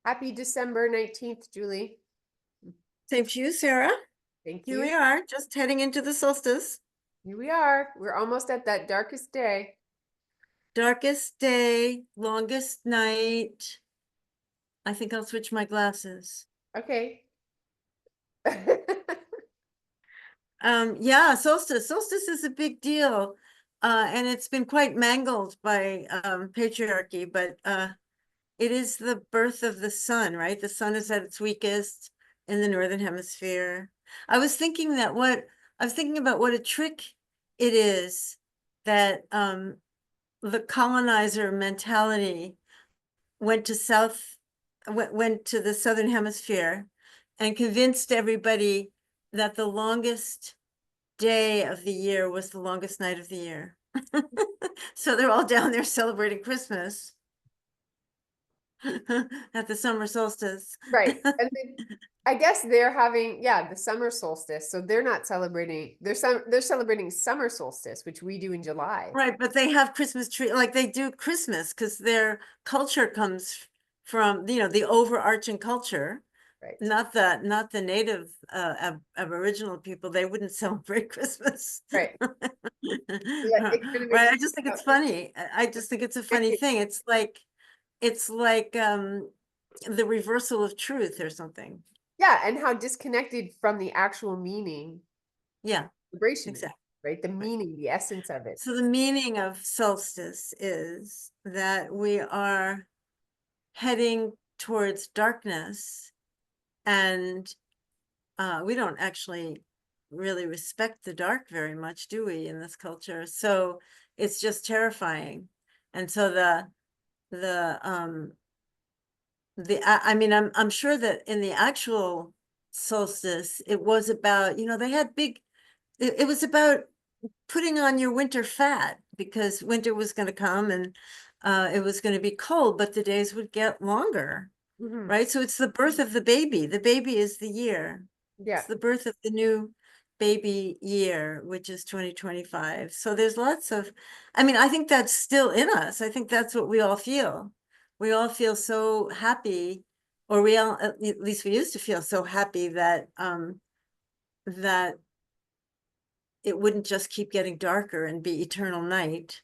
Happy December 19th, Julie. Same to you, Sarah. Thank Here we you. are, just heading into the solstice. Here we are. We're almost at that darkest day. Darkest day, longest night. I think I'll switch my glasses. Okay. Yeah, solstice. Solstice is a big deal. And it's been quite mangled by patriarchy, but it is the birth of the sun, right? The sun is at its weakest in the northern hemisphere. I was thinking about what a trick it is that the colonizer mentality went to went to the southern hemisphere and convinced everybody that the longest day of the year was the longest night of the year. So they're all down there celebrating Christmas at the summer solstice. Right. And then I guess they're having, yeah, the summer solstice. So they're not celebrating, they're celebrating summer solstice, which we do in July. Right, but they have Christmas tree, like they do Christmas, because their culture comes from, the overarching culture, Right. not the native Aboriginal people. They wouldn't celebrate Christmas. Right. Yeah, it kind of Right, makes I just think it's it's funny. I just think it's a funny connected. thing. It's like the reversal of truth or something. Yeah, and how disconnected from the actual meaning Yeah, celebration is, exactly. right? The Right. meaning, the essence of it. So the meaning of solstice is that we are heading towards darkness, and we don't actually really respect the dark very much, do we, in this culture? So it's just terrifying. And so I mean, I'm sure that in the actual solstice it was about, they had it was about putting on your winter fat, because winter was going to come, and it was going to be cold, but the days would get longer. Mhm. Right? So it's the birth of the baby. The baby is the year. Yeah. It's the birth of the new baby year, which is 2025. So there's lots of, I mean, I think that's still in us. I think that's what we all feel. We all feel so happy, or we all, at least we used to feel so happy that it wouldn't just keep getting darker and be eternal night.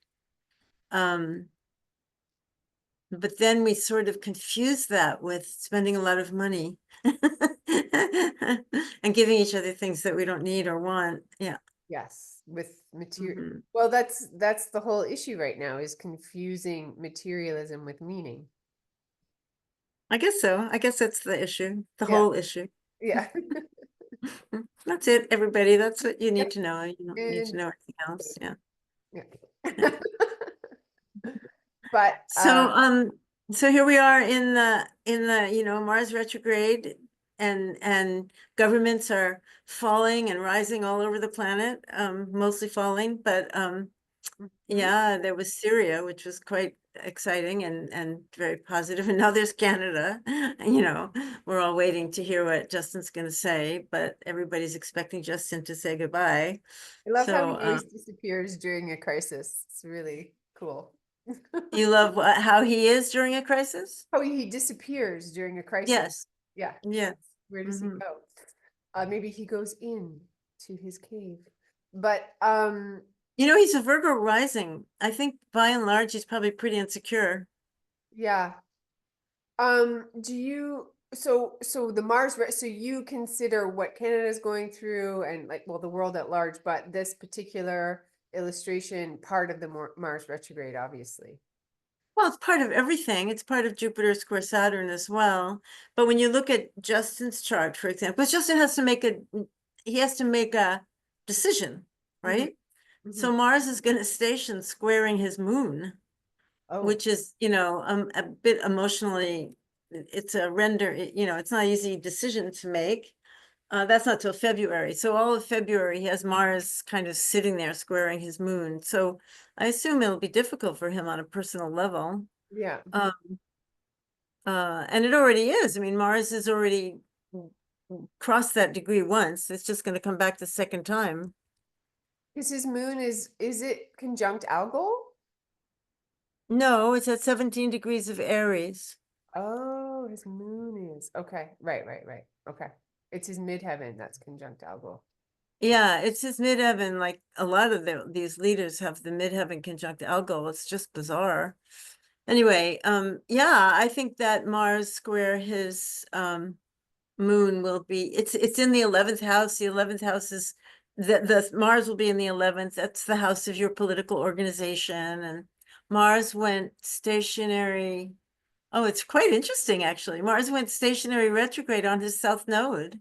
Um, But then we sort of confuse that with spending a lot of money and giving each other things that we don't need or want. Yeah. Yes, with material. Mhm. Well, that's the whole issue right now is confusing materialism with meaning. I guess so. I guess that's the issue, the Yeah, whole issue. yeah. That's it, everybody. That's what you need Yep. to know. You don't need to And know anything else. Yeah. yeah. Yeah. But So, so here we are in the Mars retrograde, and governments are falling and rising all over the planet, mostly falling, but mhm. yeah, there was Syria, which was quite exciting and very positive. And now there's Canada. We're all waiting to hear what Justin's going to say, but everybody's expecting Justin to say goodbye. I love how he So, always disappears during a crisis. It's really cool. you love how he is during a crisis? How he disappears during a crisis. Yes. Yeah. Yes. Where does he Hmm. go? Maybe he goes in to his cave. But He's a Virgo rising. I think by and large, he's probably pretty insecure. yeah. Do you so the so you consider what Canada is going through and like well the world at large, but this particular illustration part of the Mars retrograde, obviously. Well, it's part of everything. It's part of Jupiter square Saturn as well. But when you look at Justin's chart, for example, because Justin he has to make a decision, Hmm. right? Hmm. So Mars is going to station squaring his moon, Oh, which is, a bit emotionally, it's a it's not an easy decision to make. That's not till February. So all of February, he has Mars kind of sitting there squaring his moon. So I assume it'll be difficult for him on a personal level. yeah. Um, and it already is. I mean, Mars has already crossed that degree once. It's just going to come back the second time. Because his moon is it conjunct Algol? No, it's at 17 degrees of Aries. Oh, his moon is okay. Right, right, right. Okay. It's his midheaven that's conjunct algol. Yeah, it's his midheaven. Like a lot of these leaders have the midheaven conjunct algol. It's just bizarre. Anyway, yeah, I think that Mars square his moon will be, it's in the 11th house. The 11th house is the Mars will be in the 11th. That's the house of your political organization. And Mars went stationary. Oh, it's quite interesting, actually. Mars went stationary retrograde on his south node,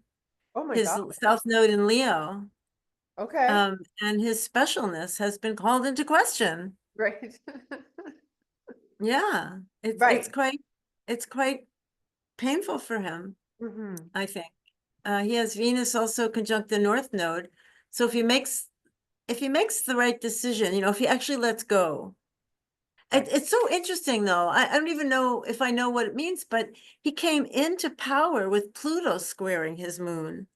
Oh my his God. south node in Leo. Okay. And his specialness has been called into question. Right. Yeah, Right. it's quite painful for him, Hmm. I think. He has Venus also conjunct the North Node. So if he makes the right decision, if he actually lets go. Right. It's so interesting though. I don't even know if I know what it means, but he came into power with Pluto squaring his moon.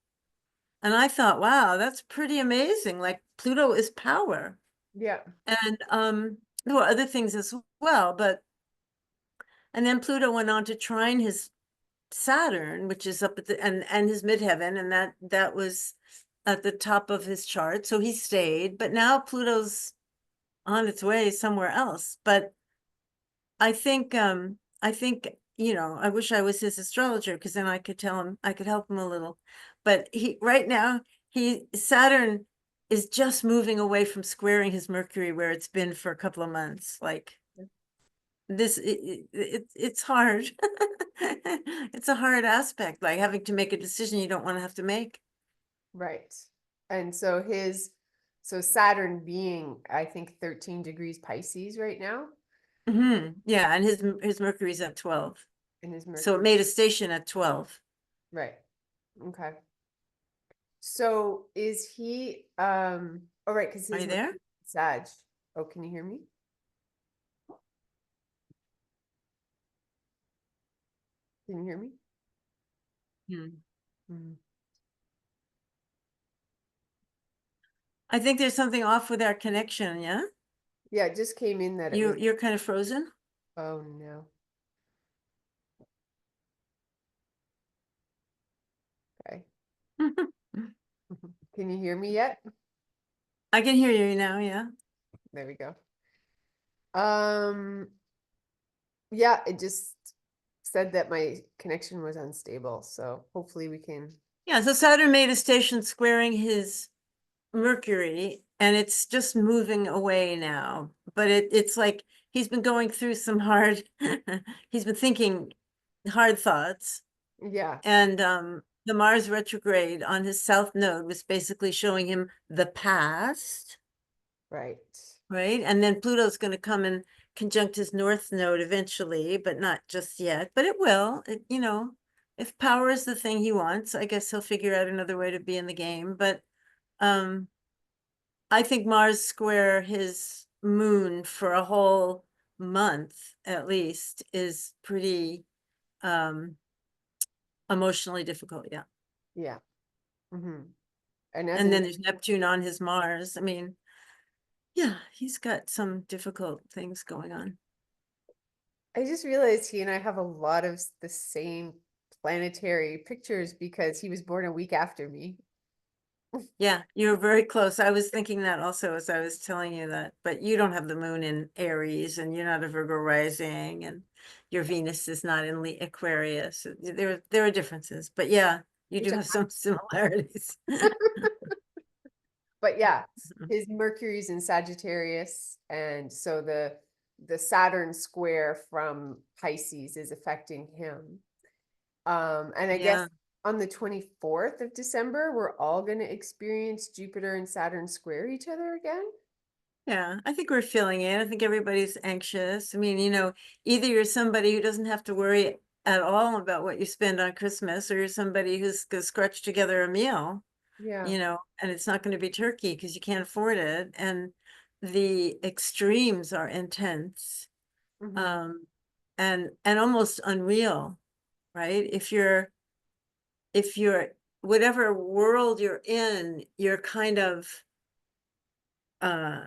And I thought, wow, that's pretty amazing. Like Pluto is power. Yeah. And there were other things as well, but and then Pluto went on to trine his Saturn, which is up at the and his midheaven, and that was at the top of his chart. So he stayed, but now Pluto's on its way somewhere else. But I think, I wish I was his astrologer because then I could tell him, I could help him a little. But he right now, Saturn is just moving away from squaring his Mercury where it's been for a couple of months. Like this it's hard. It's a hard aspect, like having to make a decision you don't want to have to make. Right. And so so Saturn being, I think, 13 degrees Pisces right now, Yeah, and his Mercury's at 12. in his So it Mercury. made a station at 12. Right. Okay. So is he oh right, because Are his you Mercury there? is Sag. Oh, can you hear me? Can you hear me? Hmm. Mhm. I think there's something off with our connection, yeah? Yeah, it just came in that it was, You're kind of frozen. oh no. Okay. Can you hear me yet? I can hear you now, yeah. There we go. Um, yeah, it just said that my connection was unstable, so hopefully we can. Yeah, so Saturn made a station squaring his Mercury, and it's just moving away now. But it's like he's been going through some hard, he's been thinking hard thoughts. Yeah, And the Mars retrograde on his south node was basically showing him the past, right. right? And then Pluto's going to come and conjunct his north node eventually, but not just yet. But it will. If power is the thing he wants, I guess he'll figure out another way to be in the game. But um, I think Mars square his moon for a whole month at least is pretty um emotionally difficult. Yeah. Yeah. Hmm. And as And an, then there's Neptune on his Mars. I mean, yeah, he's got some difficult things going on. I just realized he and I have a lot of the same planetary pictures because he was born a week after me. Yeah, you're very close. I was thinking that also as I was telling you that, but you don't have the moon in Aries and you're not a Virgo rising and your Venus is not in Aquarius. There are differences, but yeah, you Which do have some similarities. but yeah, his Mercury's in Sagittarius, and so the Saturn square from Pisces is affecting him. And I guess Yeah. on the 24th of December, we're all going to experience Jupiter and Saturn square each other again. Yeah, I think we're feeling it. I think everybody's anxious. I mean, either you're somebody who doesn't have to worry at all about what you spend on Christmas, or you're somebody who's gonna scratch together a meal, Yeah. and it's not going to be turkey because you can't afford it. And the extremes are intense, Hmm. um, and almost unreal, right? If you're whatever world you're in, you're kind of uh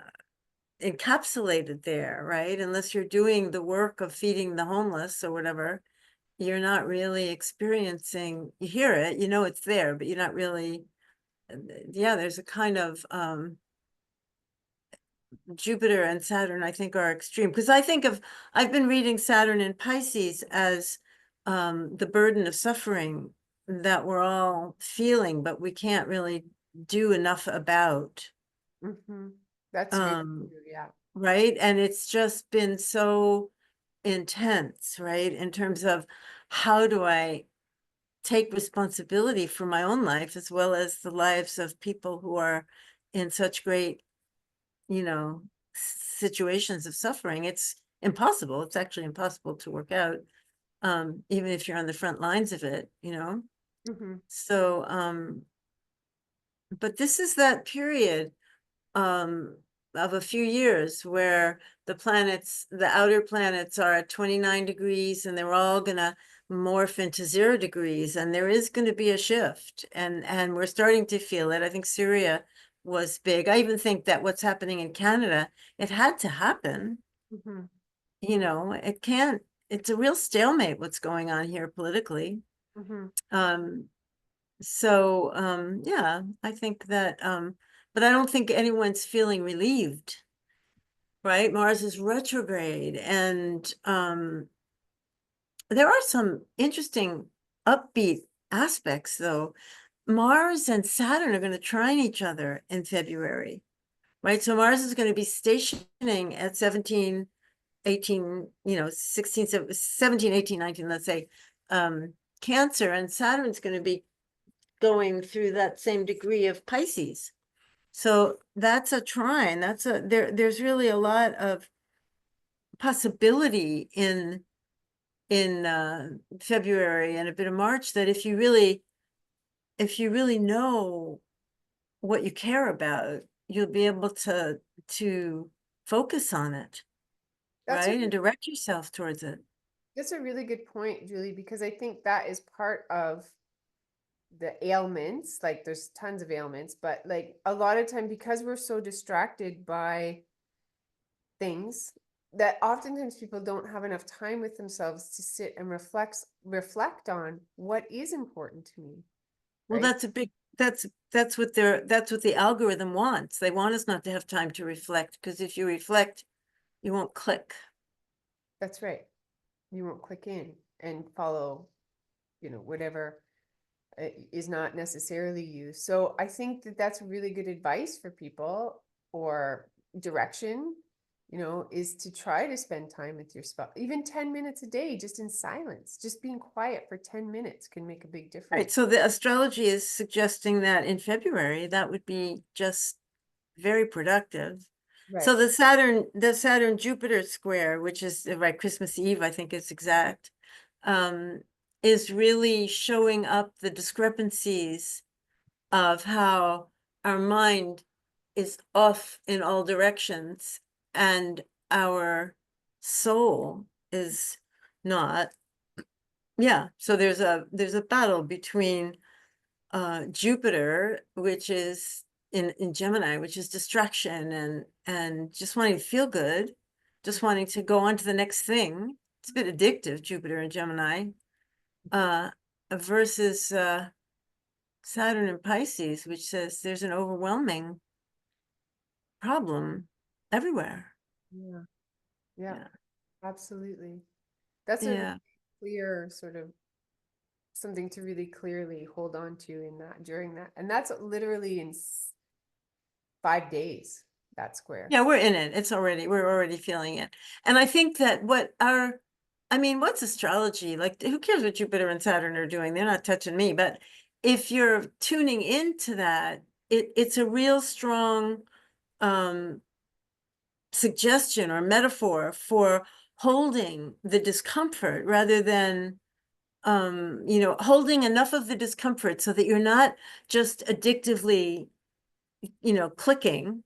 encapsulated there, right? Unless you're doing the work of feeding the homeless or whatever, you're not really experiencing, you hear it, you know it's there, but you're not really, yeah, there's a kind of Jupiter and Saturn, I think, are extreme. Because I've been reading Saturn in Pisces as the burden of suffering that we're all feeling, but we can't really do enough about. Mm-hmm. That's very Um, true, yeah. right? And it's just been so intense, right? In terms of how do I take responsibility for my own life as well as the lives of people who are in such great, you know, situations of suffering. It's impossible. It's actually impossible to work out, even if you're on the front lines of it, you know? Mm-hmm. So, but this is that period um of a few years where the outer planets are at 29 degrees and they're all gonna morph into 0 degrees, and there is going to be a shift, and we're starting to feel it. I think Syria was big. I even think that what's happening in Canada, it had to happen. Mm-hmm. You know, it can't, it's a real stalemate what's going on here politically. Mm-hmm. um so, yeah, I think that, but I don't think anyone's feeling relieved, right? Mars is retrograde, and there are some interesting upbeat aspects, though. Mars and Saturn are going to trine each other in February, right? So Mars is going to be stationing at 17, 18, 16, 17, 18, 19, let's say, Cancer, and Saturn's going to be going through that same degree of Pisces. So that's a trine. There's really a lot of possibility in February and a bit of March, that if you really know what you care about, you'll be able to focus on it, That's a right? And direct yourself towards it. that's a really good point, Julie, because I think that is part of the ailments. Like there's tons of ailments, but like a lot of time because we're so distracted by things that oftentimes people don't have enough time with themselves to sit and reflect on what is important to me, Well, right? that's what the algorithm wants. They want us not to have time to reflect, because if you reflect, you won't click. That's right. You won't click in and follow, whatever is not necessarily you. So I think that that's really good advice for people, or direction, is to try to spend time with your spouse, even 10 minutes a day, just in silence. Just being quiet for 10 minutes can make a big Right, difference. so the astrology is suggesting that in February, that would be just very productive. So Right. the Saturn Jupiter square, which is right Christmas Eve, I think is exact, um, is really showing up the discrepancies of how our mind is off in all directions and our soul is not. Yeah, so there's a battle between Jupiter, which is in Gemini, which is distraction and just wanting to feel good, just wanting to go on to the next thing. It's a bit addictive, Jupiter and Gemini, uh, versus Saturn and Pisces, which says there's an overwhelming problem everywhere. Yeah. Yeah. Yeah, Absolutely. That's a really yeah. clear sort of something to really clearly hold on to in that during that. And that's literally in 5 days, that square. Yeah, we're in it. We're already feeling it. And I think that I mean, what's astrology? Like, who cares what Jupiter and Saturn are doing? They're not touching me. But if you're tuning into that, it's a real strong um, suggestion or metaphor for holding the discomfort rather than, holding enough of the discomfort so that you're not just addictively, clicking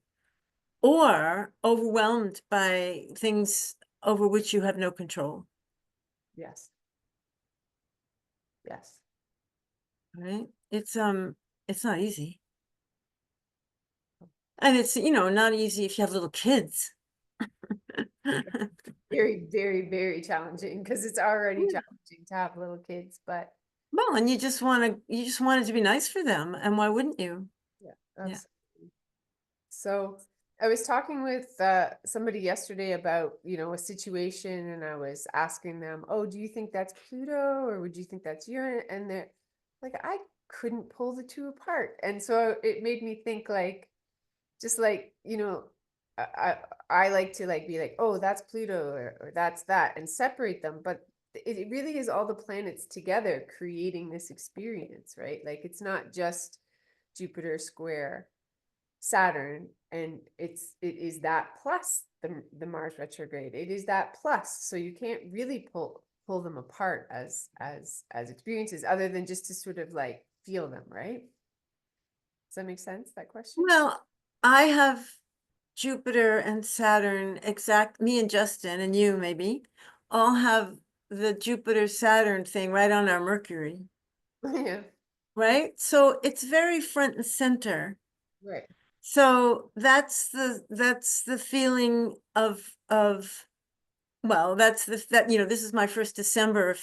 or overwhelmed by things over which you have no control, Yes. Yes. right? It's not easy. And it's, not easy if you have little kids. Very, very, very challenging because it's already challenging to have little kids, but Well, and you just want it to be nice for them, and why wouldn't you? yeah, Yeah. absolutely. So I was talking with somebody yesterday about, a situation, and I was asking them, "Oh, do you think that's Pluto, or would you think that's Uranus?" And they're like, "I couldn't pull the two apart." And so it made me think, like, just like, I, I like to like be like, "Oh, that's Pluto, or that's that," and separate them. But it really is all the planets together creating this experience, right? Like, it's not just Jupiter square Saturn, and it is that plus the Mars retrograde. It is that plus, so you can't really pull them apart as experiences, other than just to sort of like feel them, right? Does that make sense, that question? Well, I have Jupiter and Saturn, me and Justin and you maybe, all have the Jupiter Saturn thing right on our Mercury, Yeah, right? So it's very front and center. right. So that's the feeling of well, this is my first December of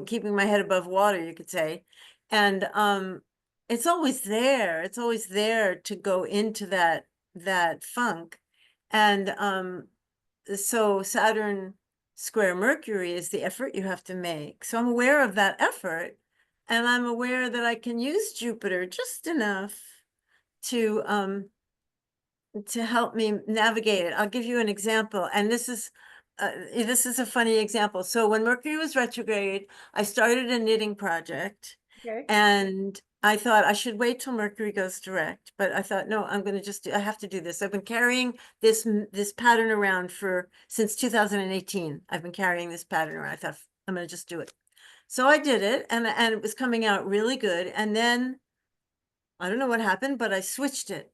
keeping my head above water, you could say. And it's always there. It's always there to go into that funk. And so Saturn square Mercury is the effort you have to make. So I'm aware of that effort, and I'm aware that I can use Jupiter just enough to help me navigate it. I'll give you an example, and this is a funny example. So when Mercury was retrograde, I started a knitting project, Okay. and I thought I should wait till Mercury goes direct, but I thought, no, I'm going to I have to do this. I've been carrying this pattern around since 2018. I've been carrying this pattern around. I thought I'm going to just do it. So I did it, and it was coming out really good. And then I don't know what happened, but I switched it.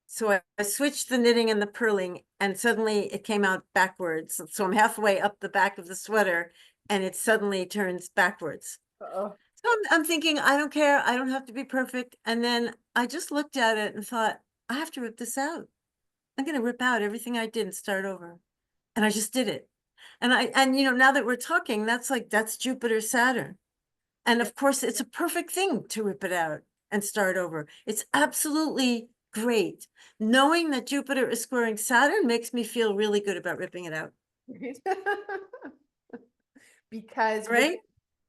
So I switched the knitting and the purling, and suddenly it came out backwards. So I'm halfway up the back of the sweater, and it suddenly turns backwards. Uh-oh. So I'm thinking, I don't care. I don't have to be perfect. And then I just looked at it and thought, I have to rip this out. I'm going to rip out everything I did and start over. And I just did it. And now that we're talking, that's Jupiter, Saturn. And Yeah. of course, it's a perfect thing to rip it out and start over. It's absolutely great. Knowing that Jupiter is squaring Saturn makes me feel really good about ripping it out, Right. Because right?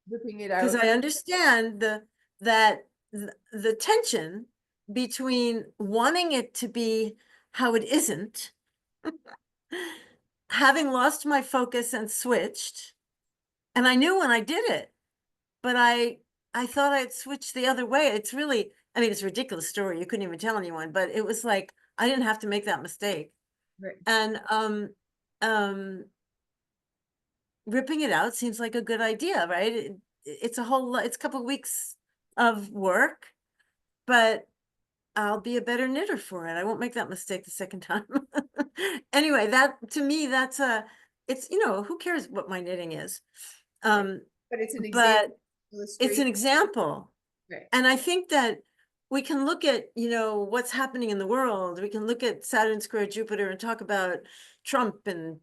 ripping it Because out. I understand the tension between wanting it to be how it isn't, having lost my focus and switched, and I knew when I did it, but I thought I'd switched the other way. It's really, I mean, it's a ridiculous story. You couldn't even tell anyone, but it was like I didn't have to make that mistake. Right. And um ripping it out seems like a good idea, right? It's it's a couple of weeks of work, but I'll be a better knitter for it. I won't make that mistake the second time. Anyway, that to me, it's, who cares what my knitting is? Right. Um, But it's an example, but it's an illustration. example. Right. And I think that we can look at, what's happening in the world. We can look at Saturn square Jupiter and talk about Trump and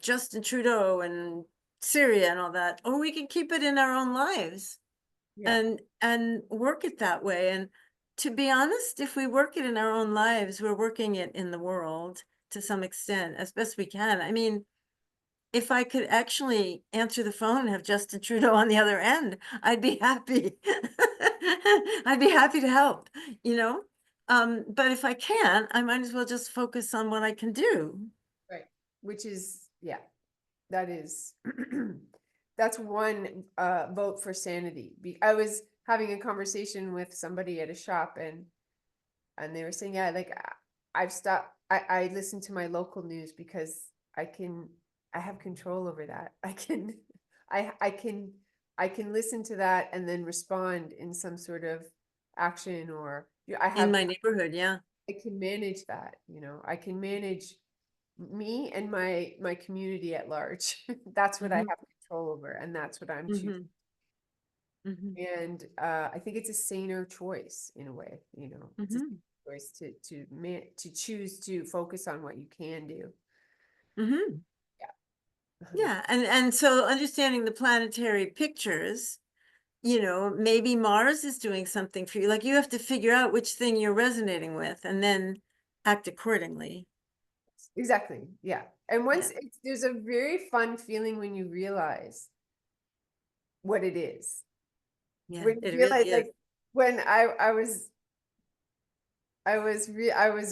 Justin Trudeau and Syria and all that, or we can keep it in our own lives Yeah. and work it that way. And to be honest, if we work it in our own lives, we're working it in the world to some extent as best we can. I mean, if I could actually answer the phone and have Justin Trudeau on the other end, I'd be happy. I'd be happy to help, you know? But if I can't, I might as well just focus on what I can do. Right. Which is, yeah, that is, that's one vote for sanity. I was having a conversation with somebody at a shop, and they were saying, yeah, like I've stopped, I listen to my local news because I have control over that. I, I can, I can listen to that and then respond in some sort of action, or In my neighborhood, yeah. I can manage that, I can manage me and my community at large. That's what I Hmm. have control over, and that's what I'm choosing. Hmm. Hmm. And I think it's a saner choice in a way, it's a Hmm. choice to choose to focus on what you can do. Mhm. Yeah. Yeah, and so understanding the planetary pictures, maybe Mars is doing something for you. Like you have to figure out which thing you're resonating with and then act accordingly. Exactly. Yeah. And Yeah, there's a very fun feeling when you realize what it is. yeah, When you it really realize, is. like, when I was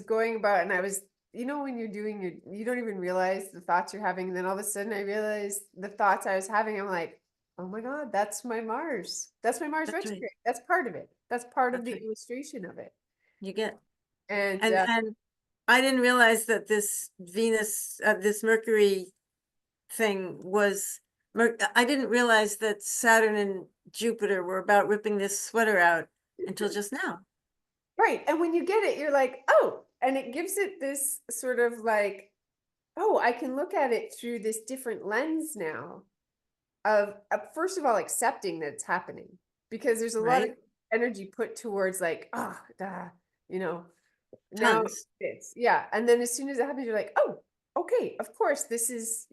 going about, and I was, when you're doing you don't even realize the thoughts you're having. And then all of a sudden I realized the thoughts I was having. I'm like, oh my God, that's my Mars. That's my Mars That's right. retrograde. That's part of it. That's part of That's the right. illustration of it. You get. And And I didn't realize that this Venus, this Mercury thing was, I didn't realize that Saturn and Jupiter were about ripping this sweater out until just now. right. And when you get it, you're like, oh, and it gives it this sort of like, oh, I can look at it through this different lens now of first of all accepting that it's happening, because there's a lot of Right? energy put towards like, oh, you know, now Tons. it's, yeah. And then as soon as it happens, you're like, oh, okay, of course, this is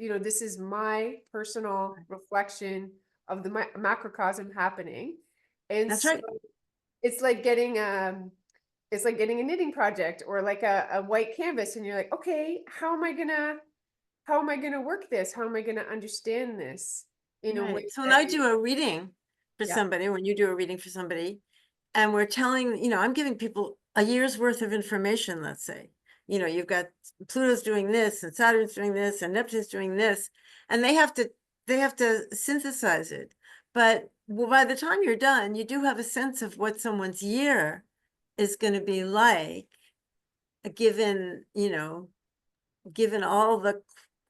my personal reflection of the macrocosm happening. And That's so right. it's like getting it's like getting a knitting project or like a white canvas, and you're like, okay, how am I gonna work this? How am I gonna understand this in a way Right. So when that I is, do a reading for yeah, somebody, when you do a reading for somebody, and we're telling, I'm giving people a year's worth of information, let's say. You've got Pluto's doing this and Saturn's doing this and Neptune's doing this, and they have to synthesize it. But well, by the time you're done, you do have a sense of what someone's year is going to be like, given, given all the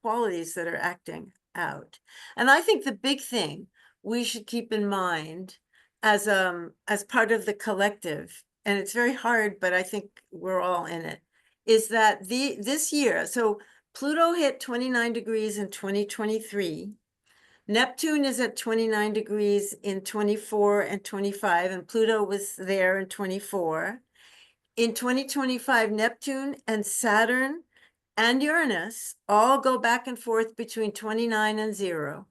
qualities that are acting out. And I think the big thing we should keep in mind as part of the collective, and it's very hard, but I think we're all in it, is that this year, so Pluto hit 29 degrees in 2023. Neptune is at 29 degrees in 24 and 25, and Pluto was there in 24. In 2025, Neptune and Saturn and Uranus all go back and forth between 29 and 0,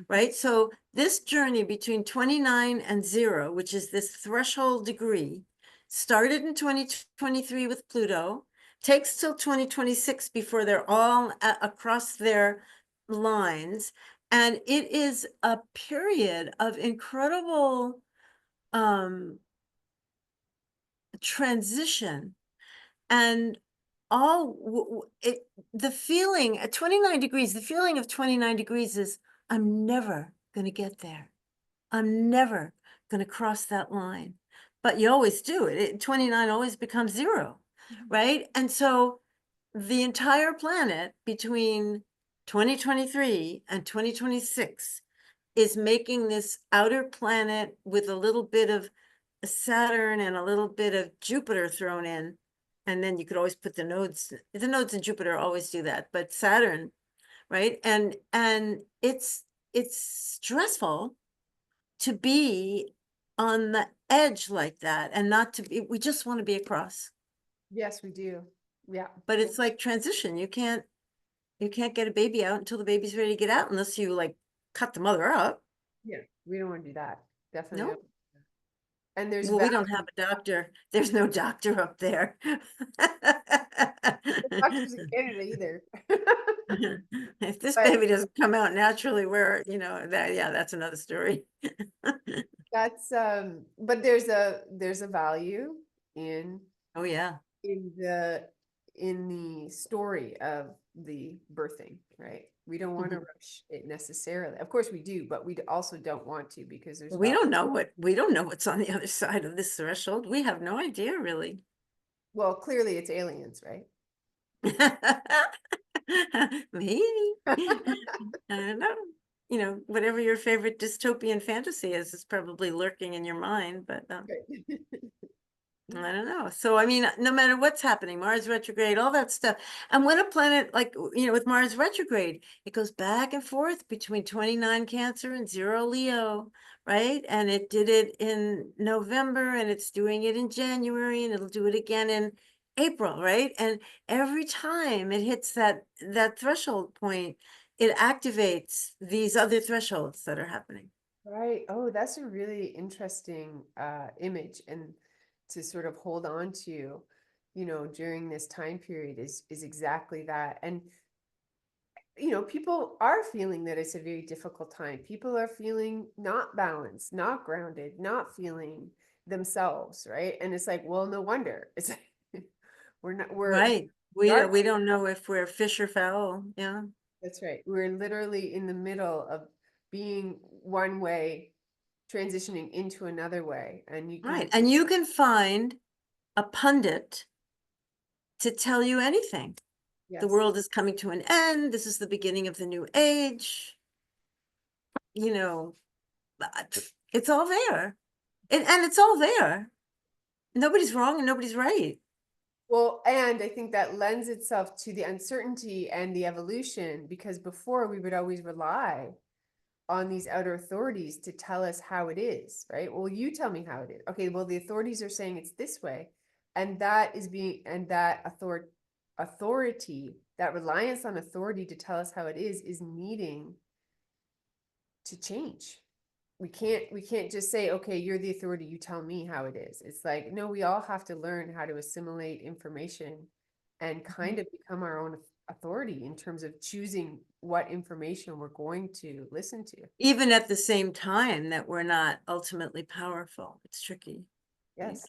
right? So this journey between 29 and 0, which is this threshold degree, started in 2023 with Pluto, takes till 2026 before they're all across their lines. And it is a period of incredible transition. And all it the feeling at 29 degrees, the feeling of 29 degrees is, I'm never going to get there. I'm never going to cross that line. But you always do it. 29 always becomes 0, right? And so the entire planet between 2023 and 2026 is making this outer planet with a little bit of Saturn and a little bit of Jupiter thrown in. And then you could always put the nodes in Jupiter always do that, but Saturn, right? And it's stressful to be on the edge like that and not to be, we just want to be across. yes, we do. Yeah. But it's like transition. You can't get a baby out until the baby's ready to get out unless you like cut the mother up. Yeah, we don't want to do that. Definitely No. don't. And there's Well, we don't have value. a doctor. There's no doctor up there. The doctors in Canada either. If this But baby doesn't come out naturally, where, that, yeah, that's another story. that's but there's a value in Oh, yeah. in the in the story of the birthing, right? We don't want to Mhm. rush it necessarily. Of course we do, but we also don't want to, because there's We don't know what's on the other side of this threshold. We have no idea, really. well, clearly it's aliens, right? Maybe. I don't know. Whatever your favorite dystopian fantasy is probably lurking in your mind, but Right. I don't know. So, I mean, no matter what's happening, Mars retrograde, all that stuff. And when a planet, like, with Mars retrograde, it goes back and forth between 29 Cancer and 0 Leo, right? And it did it in November and it's doing it in January and it'll do it again in April, right? And every time it hits that threshold point, it activates these other thresholds that are happening. Right. Oh, that's a really interesting image, and to sort of hold on to, during this time period is exactly that. And people are feeling that it's a very difficult time. People are feeling not balanced, not grounded, not feeling themselves, right? And it's like, well, no wonder. It's like Right. we are. We don't know if we're fish or fowl. Yeah. That's right. We're literally in the middle of being one way, transitioning into another way. And you Right. can, And you can find a pundit to tell you anything. The yes. world is coming to an end. This is the beginning of the new age. You know, it's all there. And it's all there. Nobody's wrong and nobody's right. Well, and I think that lends itself to the uncertainty and the evolution, because before we would always rely on these outer authorities to tell us how it is, right? Well, you tell me how it is. Okay, well, the authorities are saying it's this way. And that authority, that reliance on authority to tell us how it is needing to change. We can't just say, okay, you're the authority, you tell me how it is. It's like, no, we all have to learn how to assimilate information and kind of become our own authority in terms of choosing what information we're going to listen to. Even at the same time that we're not ultimately powerful. It's tricky. Right? Yes.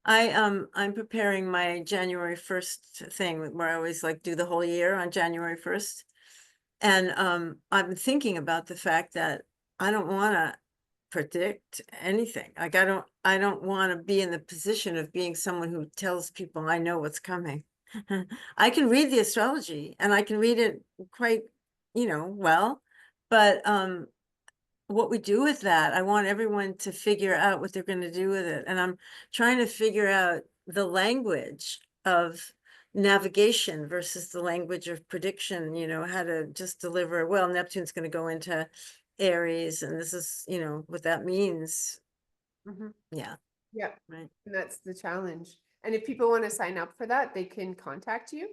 I'm preparing my January 1st thing where I always like do the whole year on January 1st. And I'm thinking about the fact that I don't want to predict anything. Like I don't want to be in the position of being someone who tells people I know what's coming. I can read the astrology and I can read it quite, well, but what we do with that, I want everyone to figure out what they're going to do with it. And I'm trying to figure out the language of navigation versus the language of prediction, how to just deliver. Well, Neptune's going to go into Aries, and this is, what that means. Hmm. Yeah, Yeah. right. And that's the challenge. And if people want to sign up for that, they can contact you.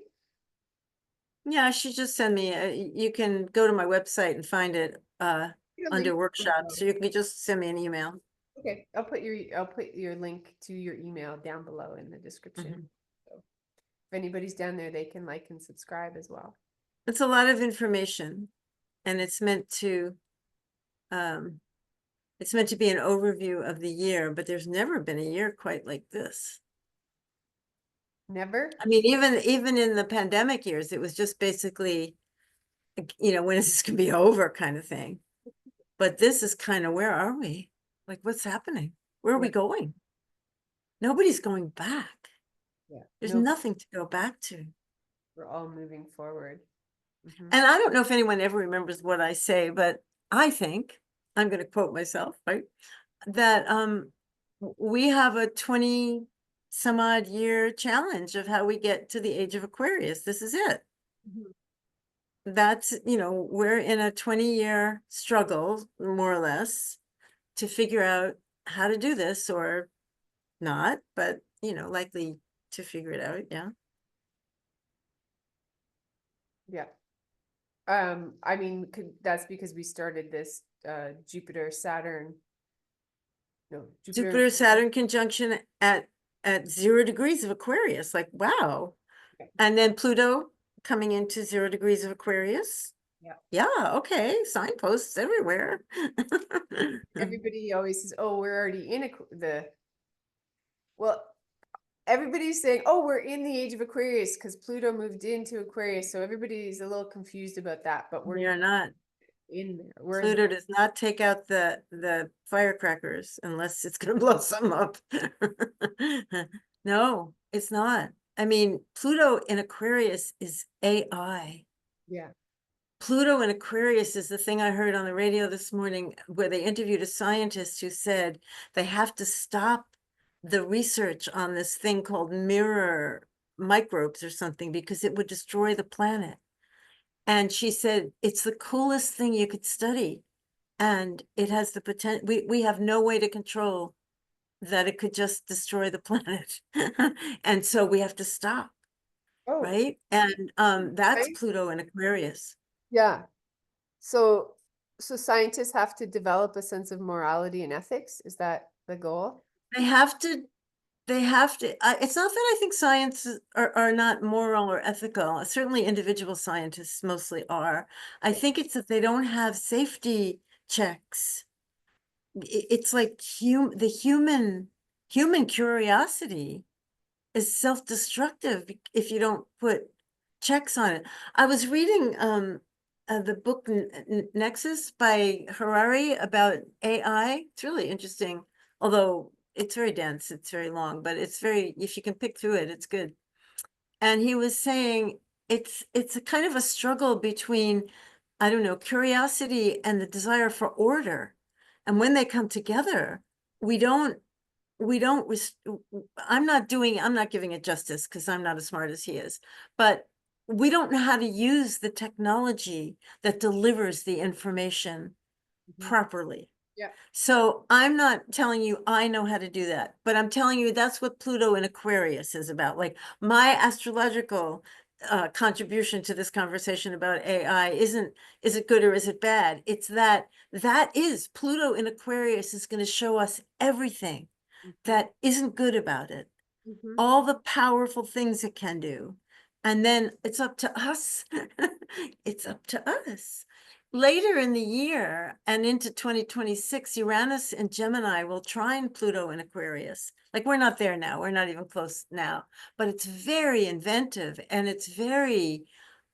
Yeah, she just send me, you can go to my website and find it Get a link under down workshops. below. So you can just send me an email. Okay, I'll put your link to your email down below in the description. Mhm. So if anybody's down there, they can like and subscribe as well. It's a lot of information, and um, it's meant to be an overview of the year, but there's never been a year quite like this. Never? I mean, even in the pandemic years, it was just basically, when is this gonna be over kind of thing. But this is kind of, where are we? Like, what's happening? Where are we Yeah, going? Nobody's going back. yeah. There's No, nothing to go back to. we're all moving forward. Hmm. And I don't know if anyone ever remembers what I say, but I think, I'm going to quote myself, right? That we have a 20 some odd year challenge of how we get to the age of Aquarius. This is it. Hmm. That's, we're in a 20-year struggle, more or less, to figure out how to do this, or not, but likely to figure it out. Yeah. Yeah. I mean, that's because we started this Jupiter Saturn, no, Jupiter. Jupiter Saturn conjunction at 0 degrees of Aquarius. Like, wow. Yeah. And then Pluto coming into 0 degrees of Aquarius. Yeah. Yeah, okay. Signposts everywhere. Everybody always says, "Oh, we're already in the." Well, everybody's saying, "Oh, we're in the age of Aquarius because Pluto moved into Aquarius." So everybody's a little confused about that, but we're We are not. in there. We're in the. Pluto does not take out the firecrackers unless it's going to blow some up. No, it's not. I mean, Pluto in Aquarius is AI. Yeah. Pluto in Aquarius is the thing I heard on the radio this morning, where they interviewed a scientist who said they have to stop the research on this thing called mirror microbes or something because it would destroy the planet. And she said, it's the coolest thing you could study. And it has the potential, we have no way to control that it could just destroy the planet. And so we have to stop, Oh, right? And that's right. Pluto in Aquarius. Yeah. So, so scientists have to develop a sense of morality and ethics. Is that the goal? They have to, it's not that I think science are not moral or ethical. Certainly individual scientists mostly are. I Yeah. think it's that they don't have safety checks. It's like human curiosity is self-destructive if you don't put checks on it. I was reading the book Nexus by Harari about AI. It's really interesting, although it's very dense, it's very long, but it's very, if you can pick through it, it's good. And he was saying it's a kind of a struggle between, I don't know, curiosity and the desire for order. And when they come together, we don't we don't I'm not giving it justice because I'm not as smart as he is, but we don't know how to use the technology that delivers the information Mhm. properly. Yeah. So I'm not telling you I know how to do that, but I'm telling you that's what Pluto in Aquarius is about. Like my astrological contribution to this conversation about AI is it good or is it bad? It's that is Pluto in Aquarius is going to show us everything Mhm. that isn't good about it, Mhm. all the powerful things it can do. And then it's up to us. It's up to us. Later in the year and into 2026, Uranus and Gemini will trine Pluto in Aquarius. Like we're not there now. We're not even close now, but it's very inventive and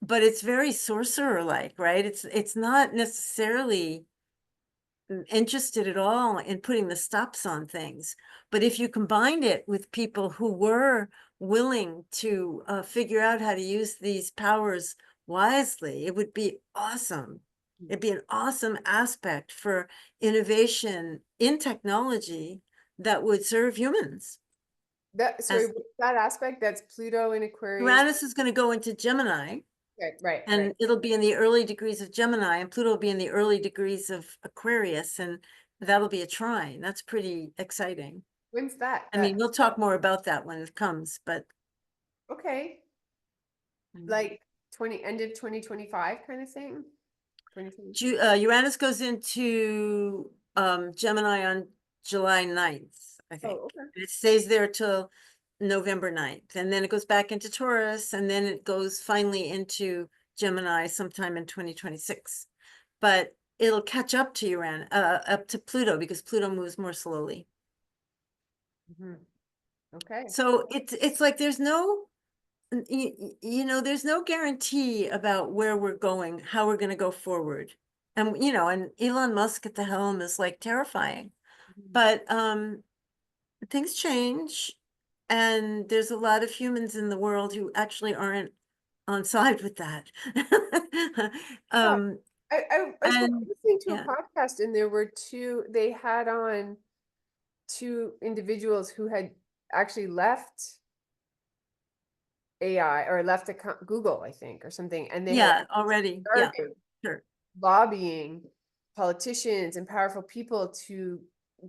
but it's very sorcerer-like, right? It's not necessarily interested at all in putting the stops on things. But if you combined it with people who were willing to figure out how to use these powers wisely, it would be awesome. It'd be an awesome aspect for innovation in technology that would serve humans. That, sorry, As what's that aspect? That's Pluto in Aquarius. Uranus is going to go into Gemini, Okay, right, right. and it'll be in the early degrees of Gemini, and Pluto will be in the early degrees of Aquarius, and that'll be a trine. That's pretty exciting. When's that? I mean, That, we'll talk more about that when it comes, but okay, like 20, end of 2025 kind of thing? 2020. Uranus goes into Gemini on July 9th, I think. Oh, okay. And it stays there till November 9th, and then it goes back into Taurus, and then it goes finally into Gemini sometime in 2026. But it'll catch up to Uranus, up to Pluto because Pluto moves more slowly. Mhm. Okay. So it's like there's no there's no guarantee about where we're going, how we're going to go forward. And and Elon Musk at the helm is like terrifying. Mhm. But things change, and there's a lot of humans in the world who actually aren't on side with that. Yeah. um I was and listening to a yeah. podcast and there were two, they had on two individuals who had actually left AI or left Google, I think, or something, and they had Yeah, already. Yeah, started sure. lobbying politicians and powerful people to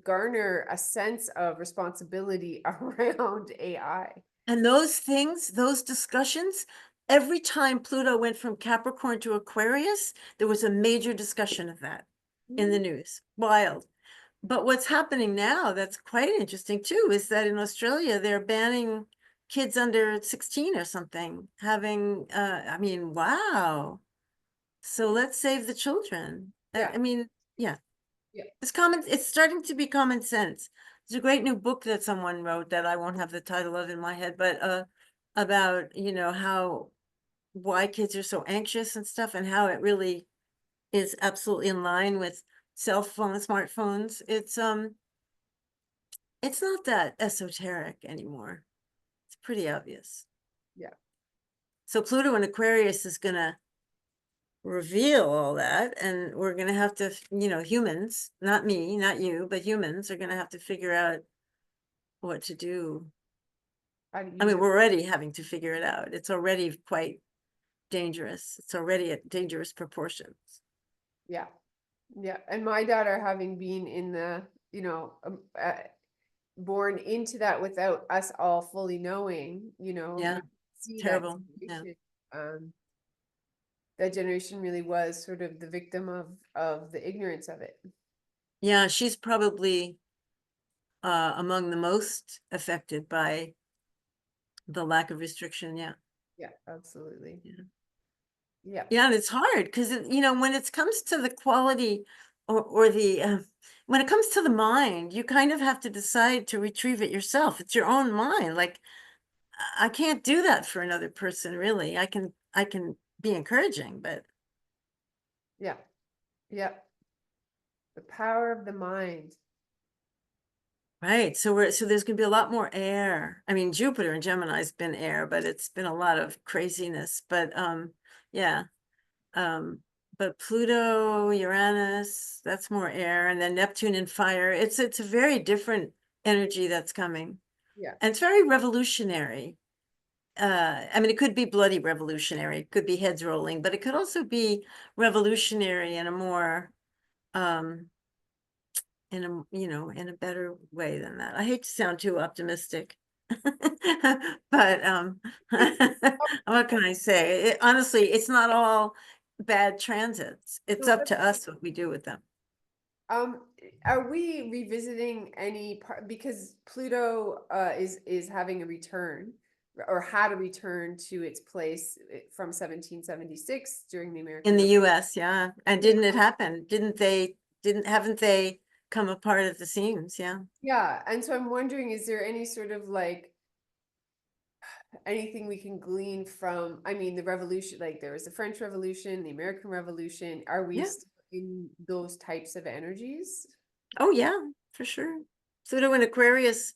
garner a sense of responsibility around AI. And those things, those discussions, every time Pluto went from Capricorn to Aquarius, there was a major discussion of that in the Mhm. news. Wild. But what's happening now that's quite interesting too is that in Australia, they're banning kids under 16 or something having, I mean, wow. So let's save the children. Yeah, I mean, yeah. yeah. It's starting to be common sense. There's a great new book that someone wrote that I won't have the title of in my head, but about, how why kids are so anxious and stuff and how it really is absolutely in line with smartphones. It's not that esoteric anymore. It's pretty obvious. Yeah. So Pluto and Aquarius is gonna reveal all that, and we're gonna have to, humans, not me, not you, but humans are gonna have to figure out what to do. How to I use mean, it. we're already having to figure it out. It's already quite dangerous. It's already at dangerous proportions. Yeah. Yeah. And my daughter, having been in the, born into that without us all fully knowing, Yeah, you see that terrible. Yeah. generation. That generation really was sort of the victim of the ignorance of it. Yeah, she's probably among the most affected by the lack of restriction. Yeah. Yeah, absolutely. Yeah. Yeah, Yeah, and it's hard because when it comes to the quality or the when it comes to the mind, you kind of have to decide to retrieve it yourself. It's your own mind. Like I can't do that for another person, really. I can be encouraging, but yeah, yeah. The power of the mind. right. So there's gonna be a lot more air. I mean, Jupiter and Gemini's been air, but it's been a lot of craziness. But yeah. Um, but Pluto, Uranus, that's more air, and then Neptune and fire. It's a very different energy that's coming. Yeah, And it's very revolutionary. I mean, it could be bloody revolutionary, it could be heads rolling, but it could also be revolutionary in a more um in a better way than that. I hate to sound too optimistic. But what can I say? Honestly, it's not all bad transits. It's so up to us what we do with them. um, are we revisiting any part because Pluto is having a return or had a return to its place from 1776 during the In American the Revolution? US, yeah. And didn't it happen? Haven't they come apart at the seams? Yeah. Yeah, and so I'm wondering, is there any sort of like anything we can glean from, I mean, the revolution, like there was the French Revolution, the American Revolution. Are we Yeah. still in those types of energies? Oh, yeah, for sure. Pluto in Aquarius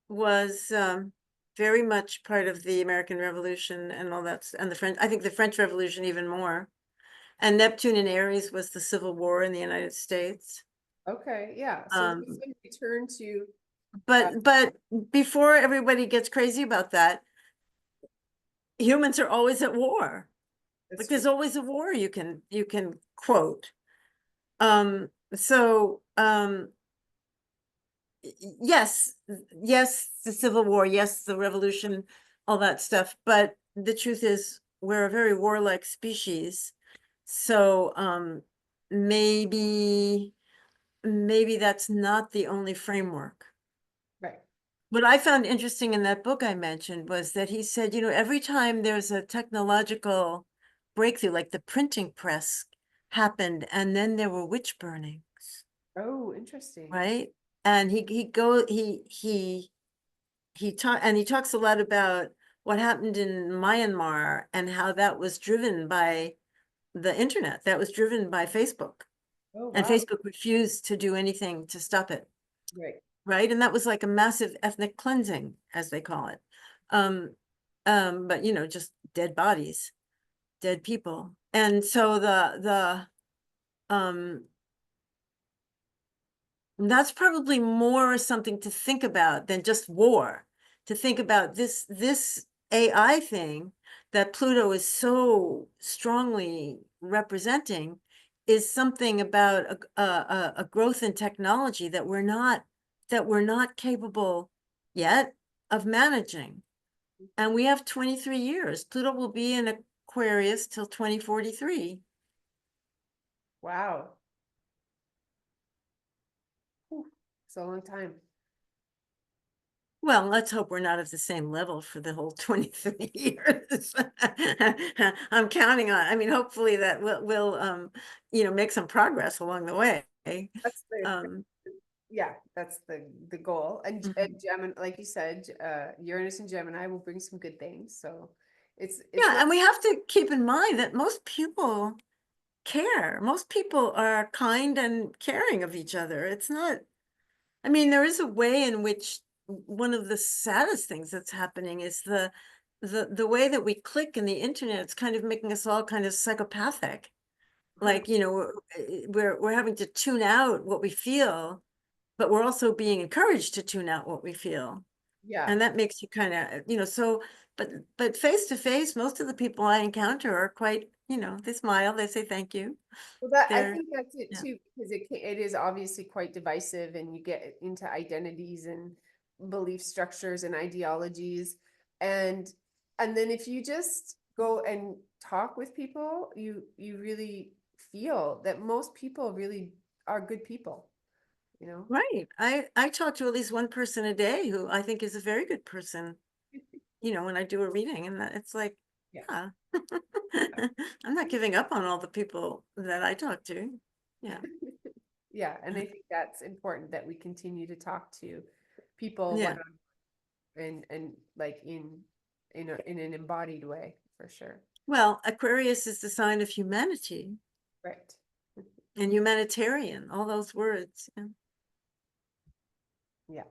was very much part of the American Revolution and all that, and I think the French Revolution even more. And Neptune in Aries was the Civil War in the United States. Okay, yeah. So if we Um, can return to, uh, but before everybody gets crazy about that, humans are always at war. that's Like true. there's always a war you can quote. So yes, yes, the Civil War, yes, the Revolution, all that stuff. But the truth is, we're a very warlike species. So maybe maybe that's not the only framework. Right. What I found interesting in that book I mentioned was that he said, every time there's a technological breakthrough, like the printing press happened, and then there were witch burnings, Oh, interesting. right? And he talks a lot about what happened in Myanmar and how that was driven by the internet, that was driven by Facebook, Oh, and wow. Facebook refused to do anything to stop it. Right. Right? And that was like a massive ethnic cleansing, as they call it. Um, but just dead bodies, dead people. And so that's probably more something to think about than just war, to think about this AI thing that Pluto is so strongly representing is something about a growth in technology that we're not capable yet of managing. And we have 23 years. Pluto will be in Aquarius till 2043. Wow. Whew. It's a long time. Well, let's hope we're not at the same level for the whole 23 years. I'm counting on, I mean, hopefully that we'll make some progress along the way. That's the, Um, yeah, that's the goal. And mhm. Gemini, like you said, Uranus and Gemini will bring some good things. So it's Yeah, not, and we have to keep in mind that most people care. Most people are kind and caring of each other. It's not, I mean, there is a way in which one of the saddest things that's happening is the way that we click in the internet. It's kind of making us all kind of psychopathic. Like, we're having to tune out what we feel, but we're also being encouraged to tune out what we feel. yeah. And that makes you kind of, but face to face, most of the people I encounter are quite, they smile, they say thank you. Well, that I They're, think that's it yeah. too, because it is obviously quite divisive, and you get into identities and belief structures and ideologies. And then if you just go and talk with people, you really feel that most people really are good people, you know? Right. I talk to at least one person a day who I think is a very good person, when I do a reading, and it's like, Yeah. yeah. I'm not giving up on all the people that I talk to. Yeah. Yeah, and I think that's important that we continue to talk to people one Yeah. on and like in an embodied way for sure. Well, Aquarius is the sign of humanity Right. and humanitarian, all those words. Yeah. Yeah.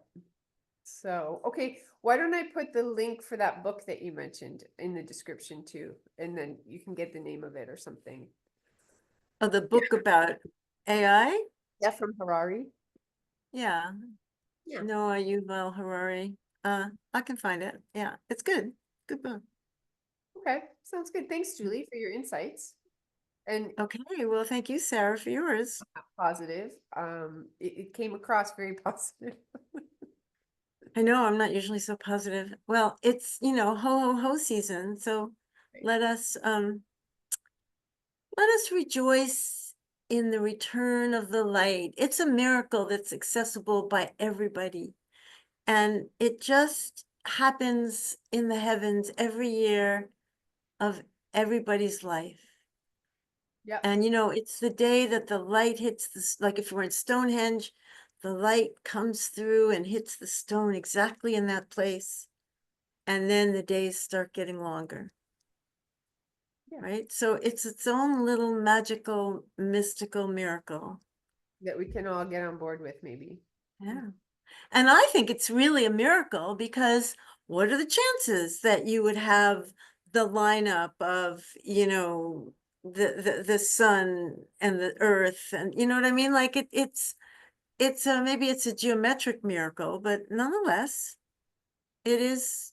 So, okay, why don't I put the link for that book that you mentioned in the description too, and then you can get the name of it or something. Oh, the Yeah. book about AI? Yeah, from Harari. Yeah. Yeah. Noah Yuval Harari. I can find it. Yeah, it's good. Good book. Okay, sounds good. Thanks, Julie, for your insights and Okay, well, thank you, Sarah, for yours. positive. It came across very positive. I know I'm not usually so positive. Well, it's, ho ho ho season, so Right. let us let us rejoice in the return of the light. It's a miracle that's accessible by everybody. And it just happens in the heavens every year of everybody's life. Yep. And it's the day that the light hits this, like if we're in Stonehenge, the light comes through and hits the stone exactly in that place. And then the days start getting longer, Yeah. right? So it's its own little magical, mystical miracle. That we can all get on board with, maybe. Yeah. And I think it's really a miracle because what are the chances that you would have the lineup of, the sun and the earth, and you know what I mean? Like maybe it's a geometric miracle, but nonetheless, it is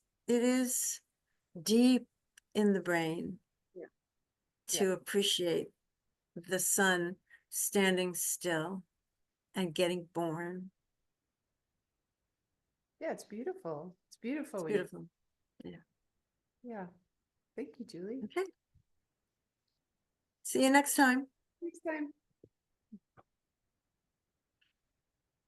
deep in the brain Yeah. Yeah. to appreciate the sun standing still and getting born. Yeah, it's beautiful. It's beautiful It's when you, beautiful. Yeah. yeah. Thank you, Julie. Okay. See you next time. Next time.